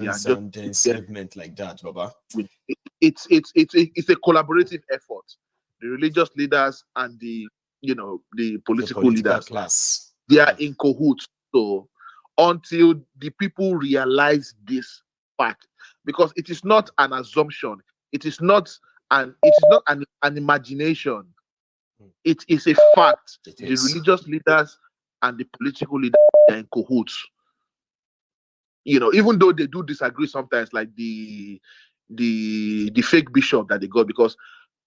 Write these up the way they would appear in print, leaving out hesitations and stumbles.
and enslavement like that, Baba. It's a collaborative effort. The religious leaders and the political leaders class, they are in cahoots. So until the people realize this fact, because it is not an assumption, it is not an imagination. It is a fact. The religious leaders and the political leaders are in cahoots. Even though they do disagree sometimes, like the fake bishop that they got, because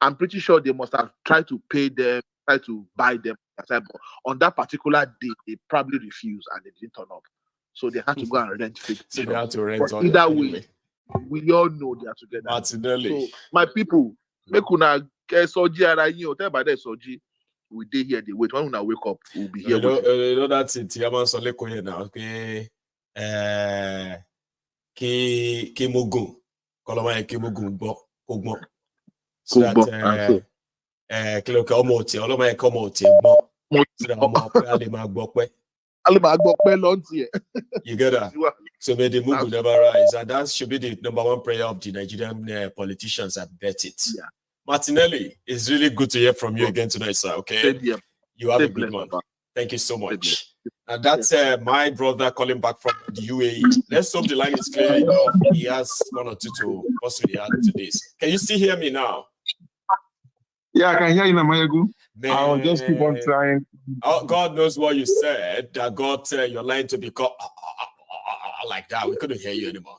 I'm pretty sure they must have tried to pay them, try to buy them. But on that particular day, they probably refused and they didn't turn up. So they had to go and rent fake. So they had to rent. But either way, we all know they are together. Martinelli. So my people, make una soji ara yin o, tell by that soji. We dey here, they wait. When una wake up, we'll be here. You know that's it. Yaman Soleko here now. Okay. Ki Mogun. Koloma ki Mogun bo. Ogmo. So that Kiloko Oloma Komoti bo. So that Alima Gbokwe. You get that? So may the Mugu never rise. And that should be the number one prayer of the Nigerian politicians. I bet it. Yeah. Martinelli, it's really good to hear from you again tonight, sir. Okay? You have a good one. Thank you so much. And that's my brother calling back from the UAE. Let's hope the line is clear enough. He has one or two to possibly add to this. Can you still hear me now? Yeah, I can hear you now, Mayagu. I'll just keep on trying. Oh, God knows what you said that got your line to become like that. We couldn't hear you anymore.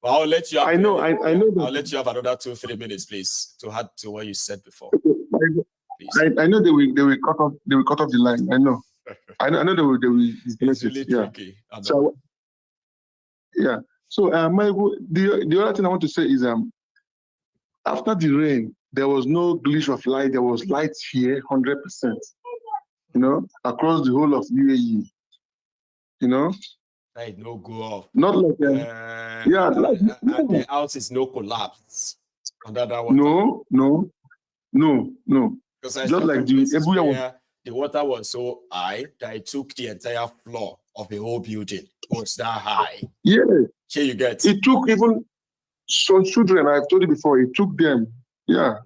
But I'll let you have. I know. I'll let you have another 2-3 minutes, please, to add to what you said before. I know they will cut off. They will cut off the line. I know. I know they will it's really tricky. So yeah. So the other thing I want to say is after the rain, there was no glitch of light. There was light here, 100%. Across the whole of UAE. Light no go off. Not like the house is no collapse under that water. No. Because just like the water was so high that it took the entire floor of the whole building. It was that high. Yeah. Here you get. It took even some children. I've told you before. It took them. Yeah.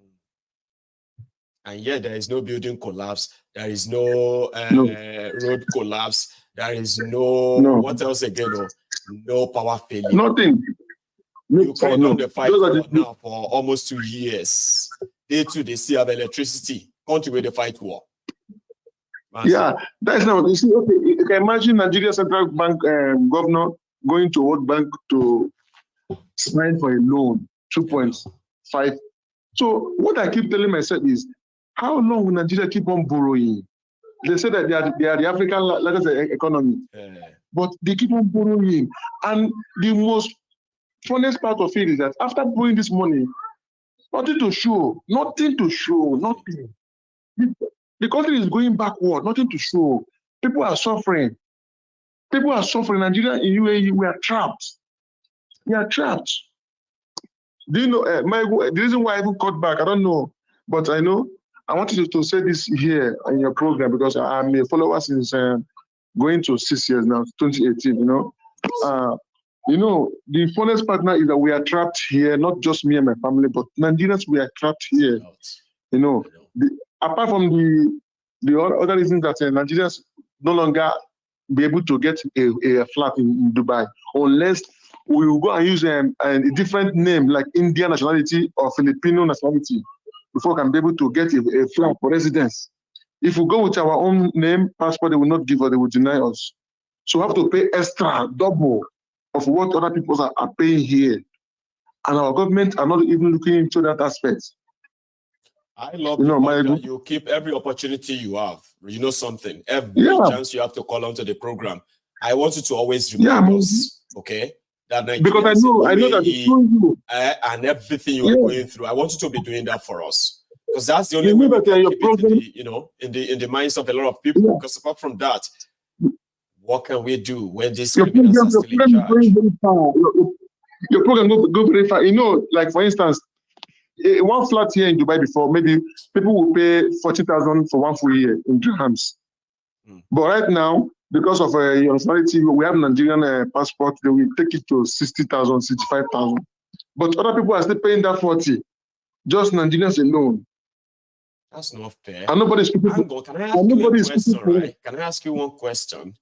And yet there is no building collapse. There is no road collapse. There is no what else again? No power failure. Nothing. You carried on the fight now for almost 2 years. They still have electricity. Country where they fight war. Yeah, that's not. You see, okay, you can imagine Nigeria Central Bank governor going to World Bank to sign for a loan, 2.5. So what I keep telling myself is, how long will Nigeria keep on borrowing? They say that they are the African largest economy, but they keep on borrowing. And the most funniest part of it is that after borrowing this money, nothing to show. The country is going backward, nothing to show. People are suffering. Nigeria in UAE, we are trapped. Do you know, the reason why I even cut back, I don't know, but I know, I wanted to say this here in your program because I'm a follower since going to 6 years now, 2018, the funniest part now is that we are trapped here, not just me and my family, but Nigerians, we are trapped here. Apart from the other reasons that Nigerians no longer be able to get a flat in Dubai, unless we will go and use a different name like Indian nationality or Filipino nationality before we can be able to get a flat for residence. If we go with our own name, passport, they will not give us, they will deny us. So we have to pay extra, double of what other people are paying here. And our government are not even looking into that aspect. I love that you keep every opportunity you have. You know something, every chance you have to call onto the program. I want you to always remind us, okay? That because I know that it's you. And everything you are going through. I want you to be doing that for us. Because that's the only way we can keep it in the minds of a lot of people. Yeah. Because apart from that, what can we do when these criminals are still in charge? Your program go very far. Like for instance, one flat here in Dubai before, maybe people will pay 40,000 for 1 full year in dirhams. But right now, because of your nationality, we have Nigerian passport, they will take it to 60,000, 65,000. But other people are still paying that 40, just Nigerians alone. That's not fair. And nobody's speaking. Hang on, can I ask you a question, right? Can I ask you one question?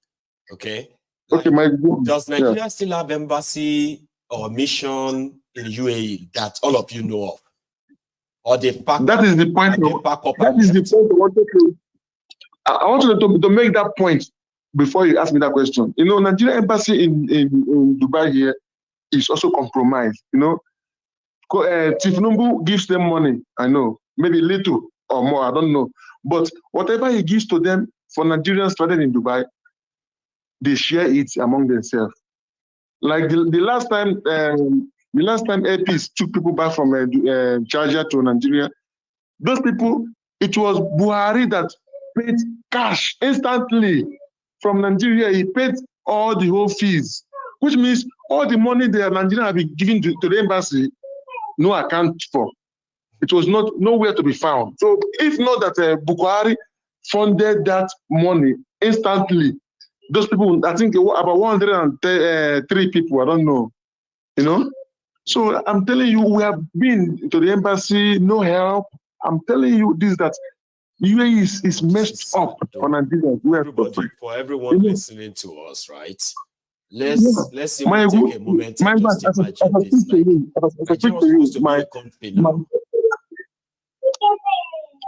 Okay. Like, okay, does Nigeria still have embassy or mission in UAE that all of you know of? Or they pack? That is the point. That is the point I wanted to. I want you to make that point before you ask me that question. You know, Nigeria embassy in Dubai here is also compromised. You know, Chief Numbu gives them money. I know, maybe little or more. I don't know, but whatever he gives to them for Nigerians stranded in Dubai, they share it among themselves. Like the last time APs took people back from Georgia to Nigeria, those people, it was Buhari that paid cash instantly from Nigeria. He paid all the whole fees, which means all the money the Nigeria have been given to the embassy, no account for. It was nowhere to be found. So if not that Buhari funded that money instantly, those people, I think about 103 people, I don't know, you know. So I'm telling you, we have been to the embassy, no help. I'm telling you this, that UAE is messed up for Nigeria. For everyone listening to us, right? Let's see. Take a moment and just imagine this. Nigeria was supposed to be a country now.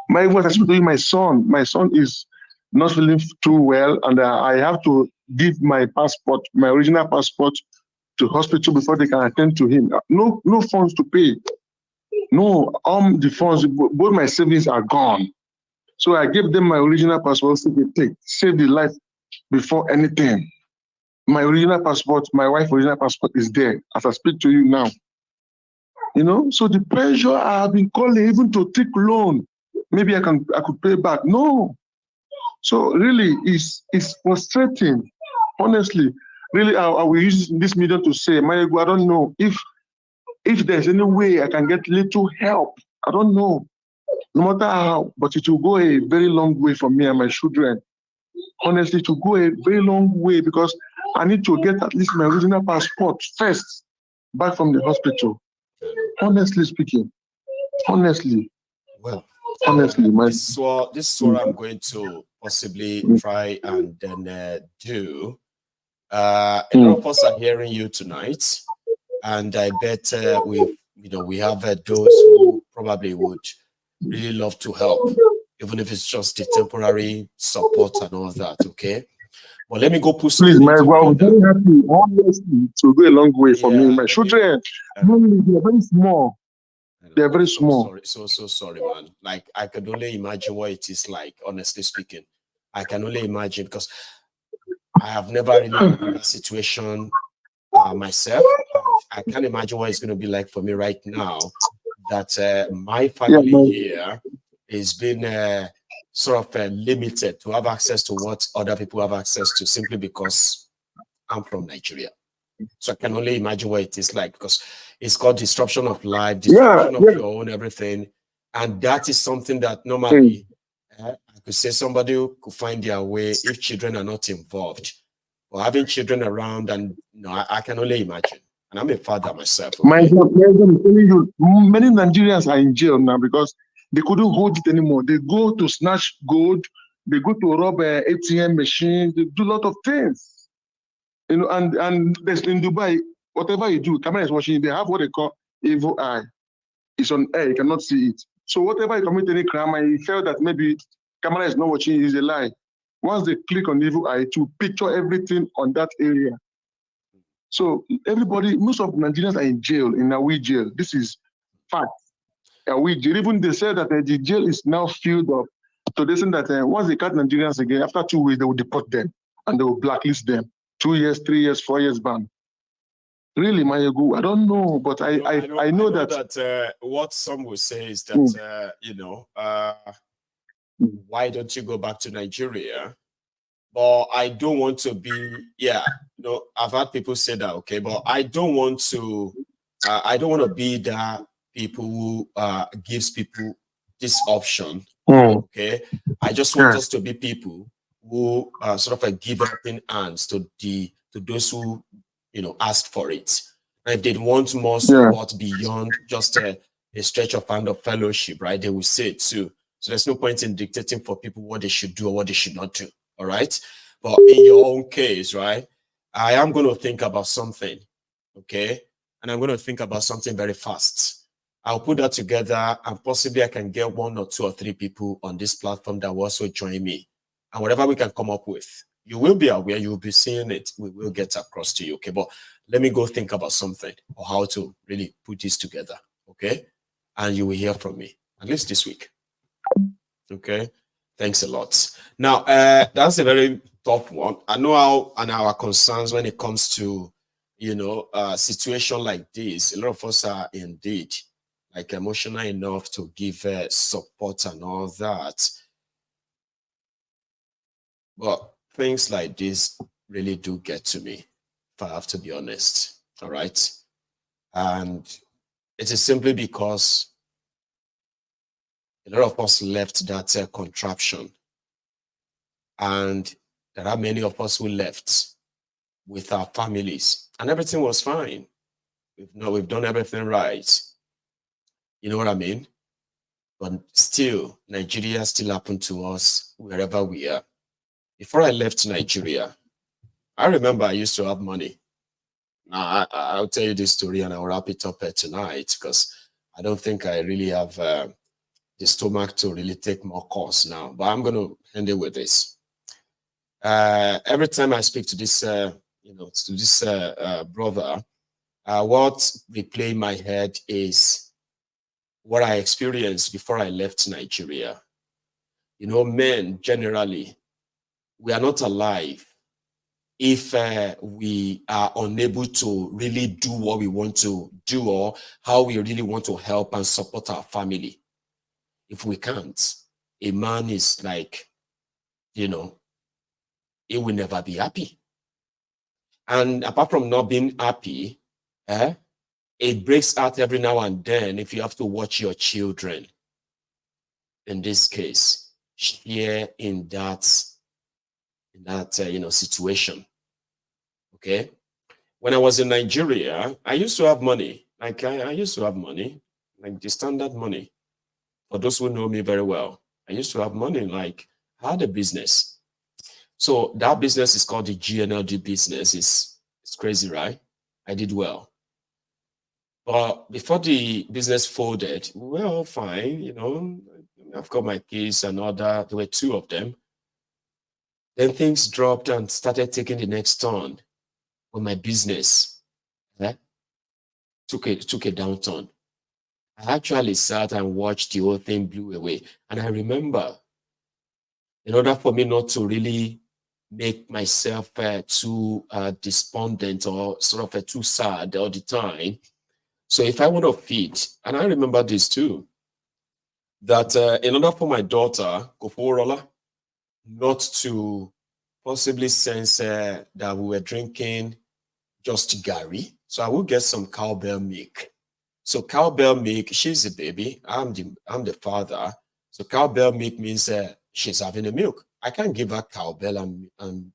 My son is not feeling too well, and I have to give my passport, my original passport, to hospital before they can attend to him. No funds to pay. No, the funds, both my savings are gone. So I gave them my original passport, so they take, save the life before anything. My original passport, my wife's original passport is there as I speak to you now. You know, so the pressure I have been calling even to take loan, maybe I could pay back. No. So really, it's frustrating. Honestly, really, I will use this medium to say, Mayego, I don't know if there's any way I can get little help. I don't know. No matter how, but it will go a very long way for me and my children. Honestly, to go a very long way, because I need to get at least my original passport first back from the hospital. Honestly speaking. Honestly. Well, honestly, this is what I'm going to possibly try and then do. A lot of us are hearing you tonight, and I bet we have those who probably would really love to help, even if it's just the temporary support and all that. Okay, well, let me go put some. Please, my I'm very happy, honestly, to go a long way for me. My children, they're very small. They're very small. So sorry, man. Like, I could only imagine what it is like, honestly speaking. I can only imagine, because I have never really been in that situation myself. I can't imagine what it's going to be like for me right now, that my family here is being sort of limited to have access to what other people have access to, simply because I'm from Nigeria. So I can only imagine what it is like, because it's called disruption of life, disruption of your own everything. And that is something that normally I could say somebody could find their way if children are not involved. Or having children around, and I can only imagine. And I'm a father myself. Okay? Many Nigerians are in jail now because they couldn't hold it anymore. They go to snatch gold, they go to rob ATM machines, they do a lot of things. You know, and there's in Dubai, whatever you do, camera is watching. They have what they call evil eye. It's on air, you cannot see it. So whatever you commit any crime, and you felt that maybe camera is not watching, is a lie. Once they click on evil eye, to picture everything on that area. So everybody, most of Nigerians are in jail, in Awi jail. This is fact. Awi jail. Even they said that the jail is now filled up. So they say that once they catch Nigerians again, after 2 weeks, they will deport them and they will blacklist them. 2 years, 3 years, 4 years ban. Really, Mayego, I don't know, but I know that what some will say is that why don't you go back to Nigeria? But I don't want to be, I've had people say that, okay, but I don't want to be that people who gives people this option, okay? I just want us to be people who sort of give helping hands to those who asked for it. And if they want more support beyond just a stretch of hand of fellowship, right, they will say it too. So there's no point in dictating for people what they should do or what they should not do. All right. But in your own case, right, I am going to think about something. Okay. And I'm going to think about something very fast. I'll put that together and possibly I can get 1 or 2 or 3 people on this platform that will also join me. And whatever we can come up with, you will be aware, you will be seeing it. We will get across to you. Okay. But let me go think about something or how to really put this together. Okay. And you will hear from me at least this week. Okay. Thanks a lot. Now, that's a very tough one. I know how and our concerns when it comes to, situation like this. A lot of us are indeed like emotional enough to give support and all that. But things like this really do get to me, if I have to be honest. All right. And it is simply because a lot of us left that contraption. And there are many of us who left with our families and everything was fine. We've done everything right. You know what I mean? But still, Nigeria still happened to us wherever we are. Before I left Nigeria, I remember I used to have money. Now, I'll tell you this story and I'll wrap it up tonight because I don't think I really have the stomach to really take more course now. But I'm going to end it with this. Every time I speak to this, brother, what replay in my head is what I experienced before I left Nigeria. Men generally, we are not alive if we are unable to really do what we want to do or how we really want to help and support our family. If we can't, a man is like, he will never be happy. And apart from not being happy, it breaks out every now and then if you have to watch your children, in this case, share in that situation. Okay. When I was in Nigeria, I used to have money. Like I used to have money, like the standard money. For those who know me very well, I used to have money. Like I had a business. So that business is called the GNLD business. It's crazy, right? I did well. But before the business folded, we were all fine, I've got my keys and all that. There were 2 of them. Then things dropped and started taking the next turn when my business took a downturn. I actually sat and watched the whole thing blew away. And I remember, in order for me not to really make myself too despondent or sort of too sad all the time. So if I want to feed, and I remember this too, that in order for my daughter, Koforola, not to possibly sense that we were drinking just Gary, so I will get some cowbell milk. So cowbell milk, she's a baby, I'm the father. So cowbell milk means she's having a milk. I can't give her cowbell and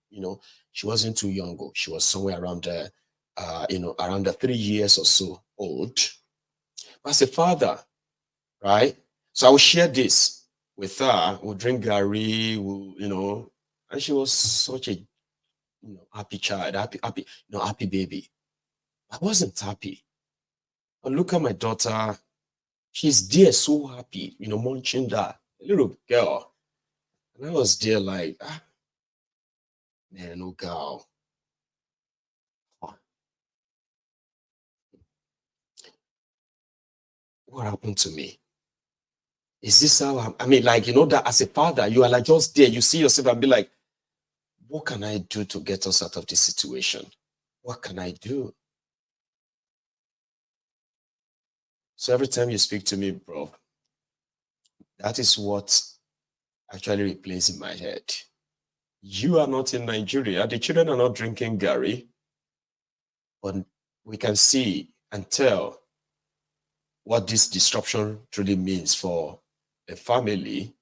she wasn't too young. She was somewhere around around the 3 years or so old. But as a father, right? So I will share this with her. We'll drink Gary, and she was such a happy child, happy baby. I wasn't happy. But look at my daughter. She's there so happy, munching that little girl. And I was there like, man, oh girl. What happened to me? Is this how I mean, like, that as a father, you are like just there. You see yourself and be like, what can I do to get us out of this situation? What can I do? So every time you speak to me, bro, that is what actually replays in my head. You are not in Nigeria. The children are not drinking Gary. But we can see and tell what this disruption truly means for a family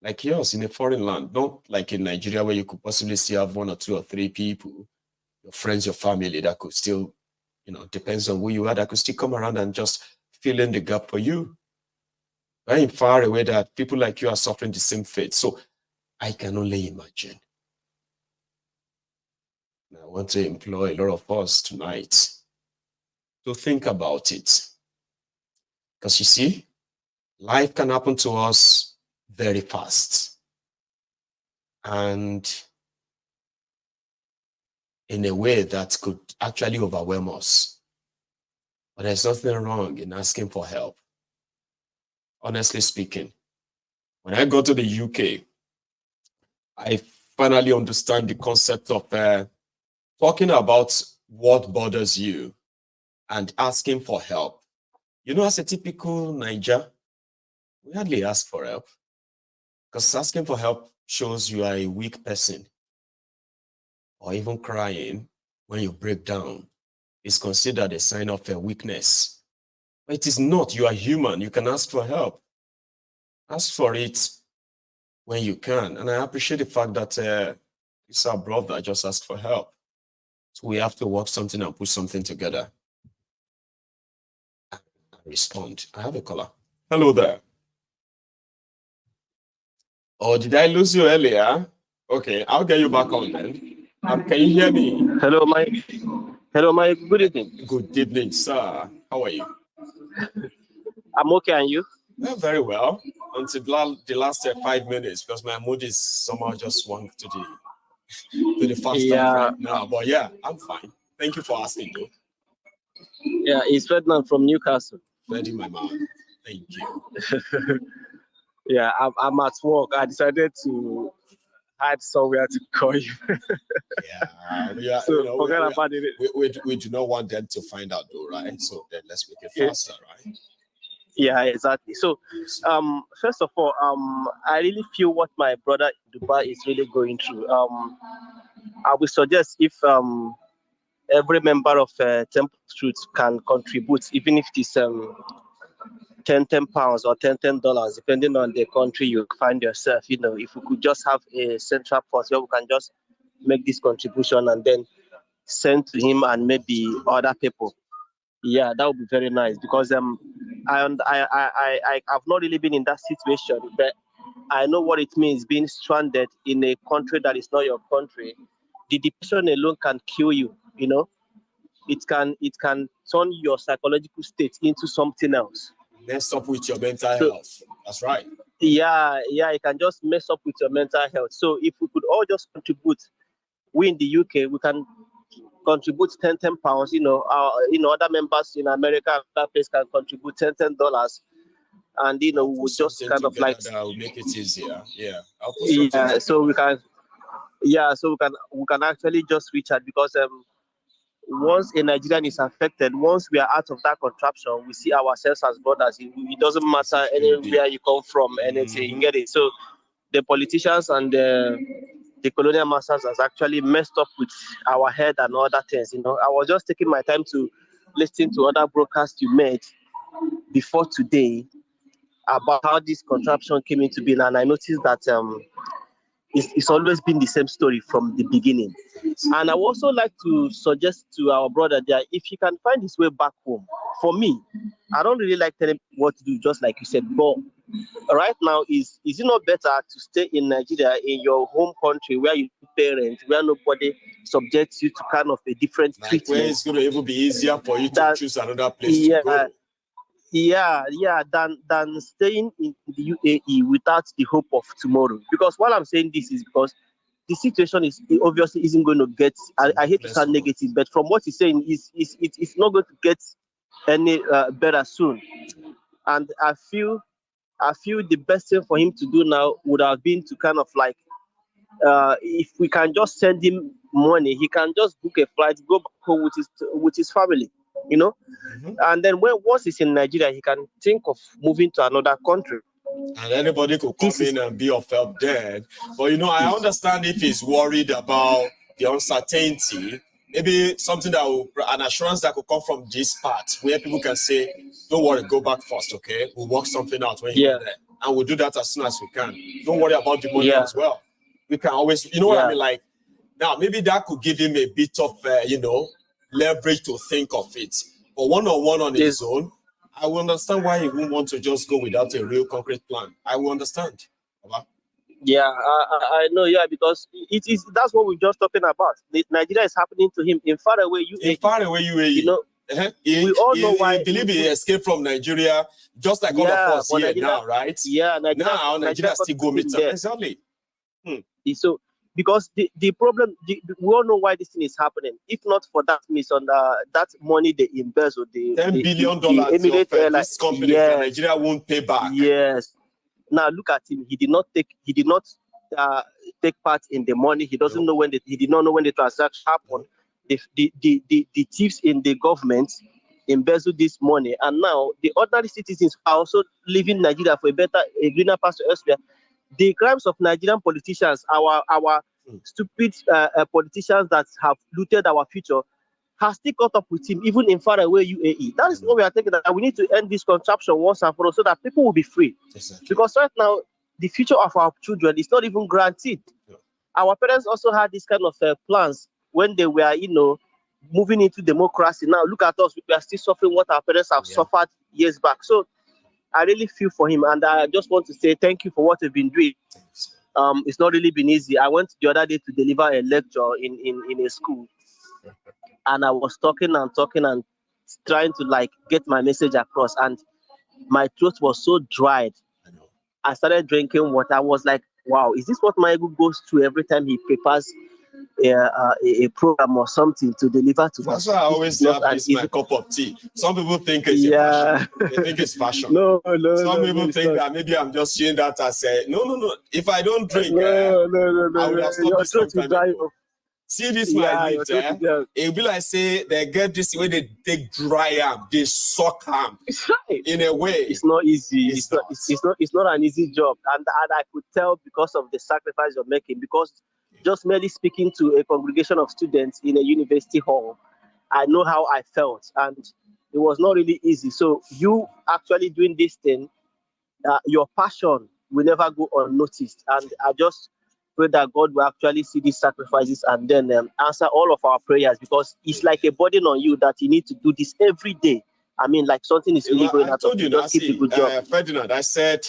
like yours in a foreign land, not like in Nigeria where you could possibly still have 1 or 2 or 3 people, your friends, your family that could still, depends on who you are, that could still come around and just fill in the gap for you. Very far away that people like you are suffering the same fate. So I can only imagine. I want to employ a lot of us tonight to think about it. Because you see, life can happen to us very fast. And in a way that could actually overwhelm us. But there's nothing wrong in asking for help. Honestly speaking, when I go to the UK, I finally understand the concept of talking about what bothers you and asking for help. As a typical Niger, we hardly ask for help because asking for help shows you are a weak person, or even crying when you break down is considered a sign of a weakness. But it is not. You are human. You can ask for help. Ask for it when you can. And I appreciate the fact that it's our brother just asked for help. So we have to work something and put something together. And respond. I have a caller. Hello there. Oh, did I lose you earlier? Okay, I'll get you back on then. Can you hear me? Hello, Mike. Hello, Mike. Good evening. Good evening, sir. How are you? I'm okay, and you? Yeah, very well. Until the last 5 minutes, because my mood is somehow just swung to the fast right now. But yeah, I'm fine. Thank you for asking, though. Yeah, it's Ferdinand from Newcastle. Ready, my man. Thank you. Yeah, I'm at work. I decided to hide somewhere to call you. Yeah. So forget about it. We do not want them to find out, though, right? So then let's make it faster, right? Yeah, exactly. So, first of all, I really feel what my brother in Dubai is really going through. I would suggest if every member of Temple Truth can contribute, even if it is 10 pounds or $10, depending on the country you find yourself. If we could just have a central pot where we can just make this contribution and then send to him and maybe other people. Yeah, that would be very nice, because I've not really been in that situation, but I know what it means being stranded in a country that is not your country. The depression alone can kill you. It can turn your psychological state into something else. Mess up with your mental health. That's right. Yeah, it can just mess up with your mental health. So if we could all just contribute, we in the UK, we can contribute 10 pounds. Other members in America, that place can contribute $10, and we would just kind of like that will make it easier. Yeah, so we can actually just reach out, because once a Nigerian is affected, once we are out of that contraption, we see ourselves as brothers. It doesn't matter anywhere you come from, anything. You get it? So the politicians and the colonial masters has actually messed up with our head and other things. I was just taking my time to listen to other broadcasts you made before today about how this contraption came into being, and I noticed that it's always been the same story from the beginning. And I would also like to suggest to our brother that if he can find his way back home, for me, I don't really like telling him what to do, just like you said, but right now, is it not better to stay in Nigeria, in your home country, where you parent, where nobody subjects you to kind of a different treatment? Where it's going to even be easier for you to choose another place to go. Than staying in the UAE without the hope of tomorrow. Because while I'm saying this is because the situation is obviously isn't going to get. I hate to sound negative, but from what he's saying, it's not going to get any better soon. And I feel the best thing for him to do now would have been to kind of like, if we can just send him money, he can just book a flight, go back home with his family. And then once he's in Nigeria, he can think of moving to another country. And anybody could come in and be of help there. But I understand if he's worried about the uncertainty, maybe something an assurance that could come from this part, where people can say, don't worry, go back first, okay? We'll work something out when you get there. and we'll do that as soon as we can. Don't worry about the money as well. We can always, you know what I mean? Like, now, maybe that could give him a bit of, leverage to think of it. But one-on-one on his own, I will understand why he won't want to just go without a real concrete plan. I will understand. Yeah, I know. Yeah, because that's what we're just talking about. Nigeria is happening to him in far away UAE. In far away UAE. You know, we all know why. He believe he escaped from Nigeria, just like all of us here Nigeria, now, right? Yeah, Nigeria still go meet up. Exactly. So, because the problem, we all know why this thing is happening. If not for that that money they embezzled, $10 billion of this company, Nigeria won't pay back. Yes. Now look at him. He did not take part in the money. He doesn't know he did not know when the transaction happened. The thieves in the government embezzled this money, and now the ordinary citizens are also leaving Nigeria for a greener pasture elsewhere. The crimes of Nigerian politicians, our stupid politicians that have looted our future, has still caught up with him, even in far away UAE. That is what we are thinking, that we need to end this contraption once and for all so that people will be free. Exactly. Because right now, the future of our children is not even granted. Yeah. Our parents also had this kind of plans when they were, moving into democracy. Now, look at us. We are still suffering what our parents have suffered years back. So, I really feel for him. And I just want to say thank you for what you've been doing. It's not really been easy. I went the other day to deliver a lecture in a school. And I was talking and trying to get my message across, and my throat was so dried. I started drinking water. I was like, wow, is this what my ego goes through every time he prepares a program or something to deliver to us? That's why I always have this my cup of tea. Some people think it's fashion. They think it's fashion. No. Some people think that maybe I'm just saying that as no. If I don't drink, I would have stopped this long time ago. See this my lips, It'll be like say they get this way they take dry arm, they suck arm. In a way, it's not easy. It's not an easy job, and I could tell because of the sacrifice you're making. Because just merely speaking to a congregation of students in a university hall, I know how I felt, and it was not really easy. So you actually doing this thing, your passion will never go unnoticed, and I just pray that God will actually see these sacrifices and then answer all of our prayers, because it's like a burden on you that you need to do this every day. I mean, like something is really going on. I told you, just keep a good job. Ferdinand, I said,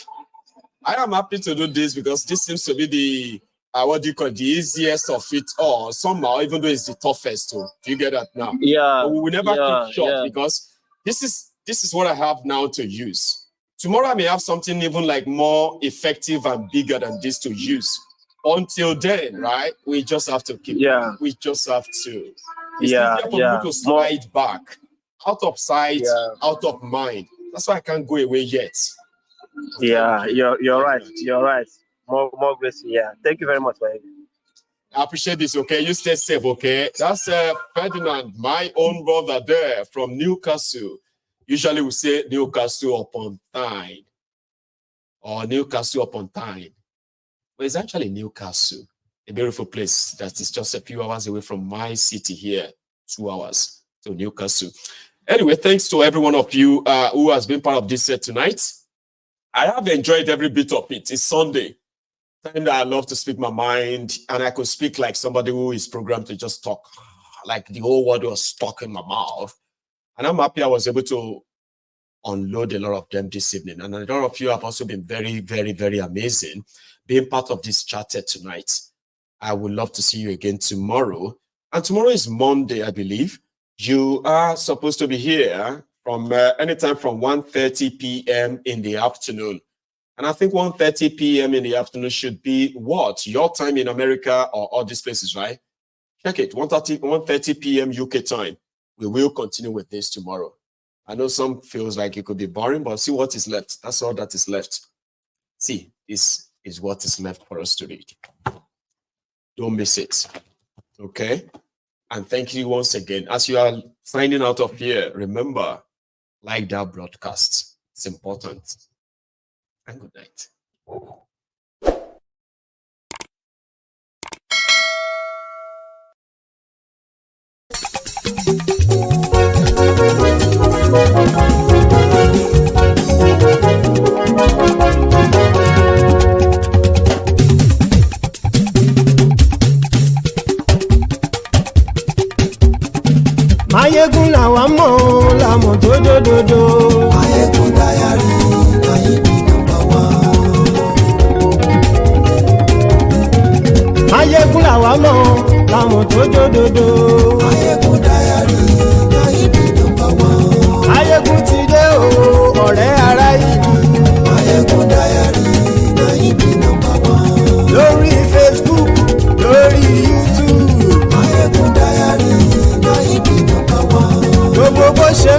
I am happy to do this because this seems to be the the easiest of it all. Somehow, even though it's the toughest too. Do you get that now? Yeah. But we will never keep short because this is what I have now to use. Tomorrow I may have something even more effective and bigger than this to use. Until then, right? We just have to keep. Yeah. We just have to. It's easier for people to slide back, out of sight, out of mind. That's why I can't go away yet. Yeah, you're right. You're right. More grace. Yeah. Thank you very much, man. I appreciate this. Okay, you stay safe. Okay, that's Ferdinand, my own brother there from Newcastle. Usually we say Newcastle upon Tyne or Newcastle upon Tyne. But it's actually Newcastle, a beautiful place that is just a few hours away from my city here, 2 hours to Newcastle. Anyway, thanks to every one of you who has been part of this set tonight. I have enjoyed every bit of it. It's Sunday, time that I love to speak my mind, and I could speak like somebody who is programmed to just talk, like the whole world was stuck in my mouth. And I'm happy I was able to unload a lot of them this evening. And a lot of you have also been very, very, very amazing being part of this charter tonight. I would love to see you again tomorrow. And tomorrow is Monday, I believe. You are supposed to be here from anytime from 1:30 p.m. in the afternoon. And I think 1:30 p.m. in the afternoon should be what? Your time in America or all these places, right? Check it, 1:30 p.m. UK time. We will continue with this tomorrow. I know some feels like it could be boring, but see what is left. That's all that is left. See, this is what is left for us to read. Don't miss it. Okay? And thank you once again. As you are signing out of here, remember, like that broadcast. It's important. And good night. Thank you.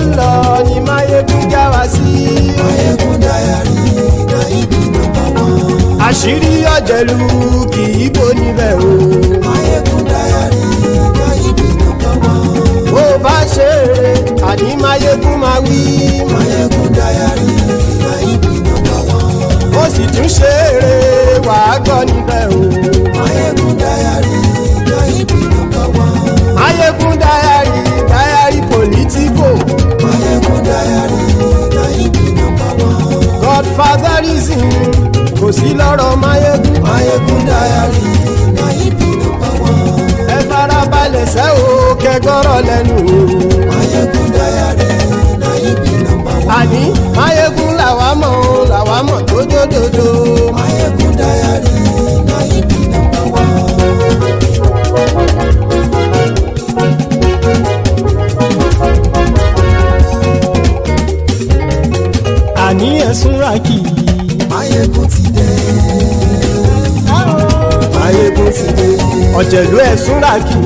ń lọ ni Máyégún já wa sí. Máyégún Diary na ibi number one. Àṣírí ọ̀jẹ̀lú kì í bò níbẹ̀ o. Máyégún Diary na ibi number one. Bó bá ṣe eré àní Máyégún máa wí. Máyégún Diary na ibi number one. Ó sì tún ṣe eré wàá gbọ́ níbẹ̀ o. Máyégún Diary na ibi number one. Máyégún Diary, Diary Politico. Máyégún Diary na ibi number one. Godfatherism kò sí lọ́rọ̀ Máyégún. Máyégún Diary na ibi number one. Ẹ farabalẹ̀ sẹ́ o kẹgọ́rọ̀ lẹ́nu o. Máyégún Diary na ibi number one. Àní Máyégún làwa mọ̀ tó dódòdó. Máyégún Diary na ibi number one. Àní ẹ̀sùn ràkì. Máyégún ti dé. Máyégún ti dé. Ọ̀jẹ̀lú ẹ̀sùn ràkì.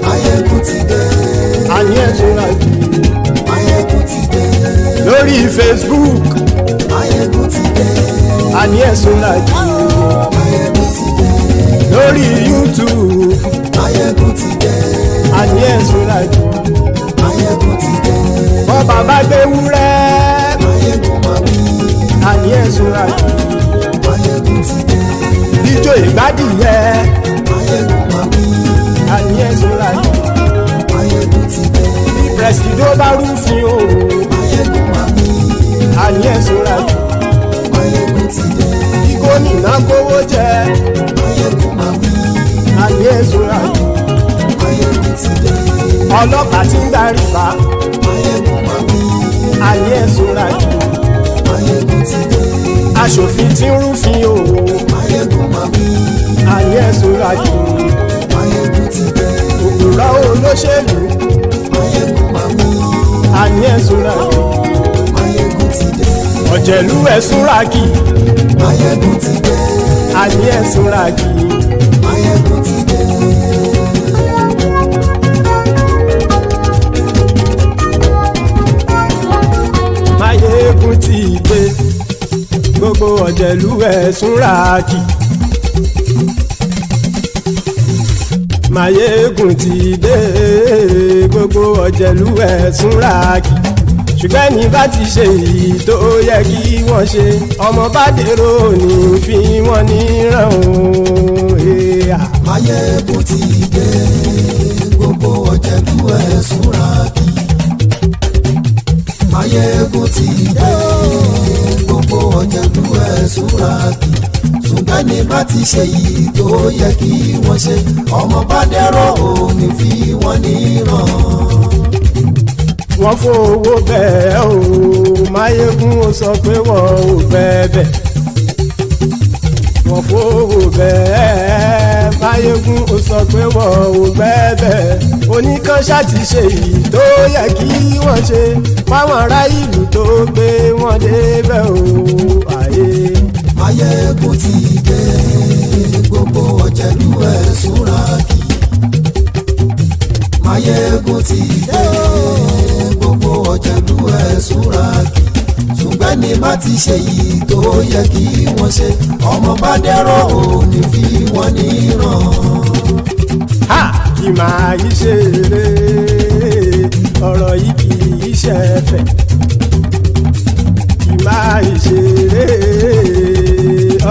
Máyégún ti dé. Àní ẹ̀sùn ràkì. Máyégún ti dé. Lórí Facebook. Máyégún ti dé. Àní ẹ̀sùn ràkì. Máyégún ti dé. Lórí YouTube. Máyégún ti dé. Àní ẹ̀sùn ràkì. Máyégún ti dé. Bọ́ bàbá gbé wúrẹ́. Máyégún máa wí. Àní ẹ̀sùn ràkì. Máyégún ti dé. Ijó ìgbádìyẹ. Máyégún máa wí. Àní ẹ̀sùn ràkì. Máyégún ti dé. Presido bá rúfin o. Máyégún máa wí. Àní ẹ̀sùn ràkì. Máyégún ti dé. Kí gómìnà kówó jẹ. Máyégún máa wí. Àní ẹ̀sùn ràkì. Máyégún ti dé. Ọlọ́pàá tí ń darí bá. Máyégún máa wí. Àní ẹ̀sùn ràkì. Máyégún ti dé. Aṣòfin tí ń rúfin o. Máyégún máa wí. Àní ẹ̀sùn ràkì. Máyégún ti dé. Òpùrọ́ olóṣèlú. Máyégún máa wí. Àní ẹ̀sùn ràkì. Máyégún ti dé. Ọ̀jẹ̀lú ẹ̀sùn ràkì. Máyégún ti dé. Àní ẹ̀sùn ràkì. Máyégún ti dé. Máyégún ti dé. Gbogbo ọ̀jẹ̀lú ẹ̀sùn ràkì. Máyégún ti dé. Gbogbo ọ̀jẹ̀lú ẹ̀sùn ràkì. Ṣùgbọ́n ní bá ti ṣe èyí tó yẹ kí wọ́n ṣe, ọmọ bá dèrò ní fi wọ́n níran o. Máyégún ti dé. Gbogbo ọ̀jẹ̀lú ẹ̀sùn ràkì. Máyégún ti dé. Gbogbo ọ̀jẹ̀lú ẹ̀sùn ràkì. Ṣùgbọ́n ní bá ti ṣe èyí tó yẹ kí wọ́n ṣe, ọmọ bá dẹ̀rọ̀ ò ní fi wọ́n níran. Wọ́n fowó bẹ́ẹ̀ o, Máyégún ó sọ pé wọ́n ò bẹ́ẹ̀. Wọ́n fowó bẹ́ẹ̀, Máyégún ó sọ pé wọ́n ò bẹ́ẹ̀. Oníkan ṣáàtì ṣe èyí tó yẹ kí wọ́n ṣe, fáwọn ará ìlú tó gbé wọn débẹ̀ o. Máyégún ti dé. Gbogbo ọ̀jẹ̀lú ẹ̀sùn ràkì. Máyégún ti dé. Gbogbo ọ̀jẹ̀lú ẹ̀sùn ràkì. Ṣùgbọ́n ní bá ti ṣe yìí tó yẹ kí wọ́n ṣe, ọmọ bá dẹ̀rọ̀ ò ní fi wọ́n níran. Kì máa yí ṣeré, ọ̀rọ̀ yìí kì í ṣẹ̀fẹ̀. Kì máa yí ṣeré,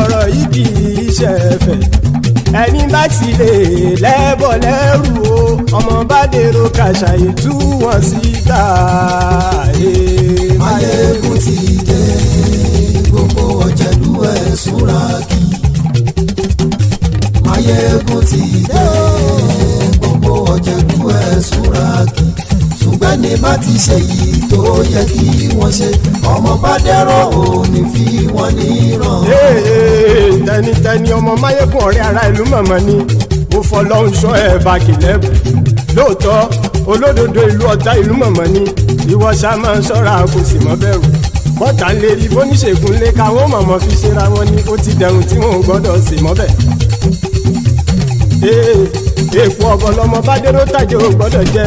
ọ̀rọ̀ yìí kì í ṣẹ̀fẹ̀. Ẹni bá ti lè lẹ́bọ̀ lẹ́rù o, ọmọ bá dèrò kàṣàyè tú wọn síta. Máyégún ti dé. Gbogbo ọ̀jẹ̀lú ẹ̀sùn ràkì. Máyégún ti dé. Gbogbo ọ̀jẹ̀lú ẹ̀sùn ràkì. Ṣùgbọ́n ní bá ti ṣe yìí tó yẹ kí wọ́n ṣe, ọmọ bá dẹ̀rọ̀ ò ní fi wọ́n níran. Tẹnitẹni ọmọ Máyégún ọ̀rẹ́ ara ìlú mọ̀mọ́ ni mo fọlọ́hún ṣọ́ ẹ̀ bá kìlẹ́bù. Lóòótọ́ olódodo ìlú ọ̀tá ìlú mọ̀mọ́ ni ìwọ ṣá máa ń ṣọ́ra kò sì mọ́ bẹ̀rù. Bọ́tà ń lè rí bóníṣègùn lé káwọn mọ̀mọ́ fi ṣera wọn ni ó ti dẹrùn tí wọn ò gbọ́dọ̀ sì mọ́ bẹ̀. èèpo ọ̀bọ lọmọ bá dérò tàjẹ́ ò gbọ́dọ̀ jẹ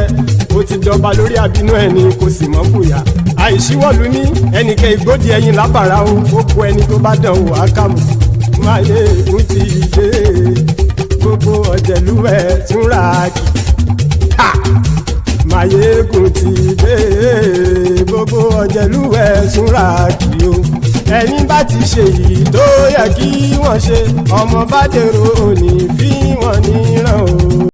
ó ti dọba lórí abínú ẹni kò sì mọ́ fòyà àìsíwọ́lu ní ẹnìkẹ́ ìgbódì ẹyin lábàrá o ó kó ẹni tó bá dán o àkàmù Máyégún ti dé gbogbo ọ̀jẹ̀lúwẹ̀ túnra kì Máyégún ti dé gbogbo ọ̀jẹ̀lúwẹ̀ túnra kì o ẹni bá ti ṣe yìí tó yẹ kí wọ́n ṣe ọmọ bá dèrò òní fi wọ́n níran o.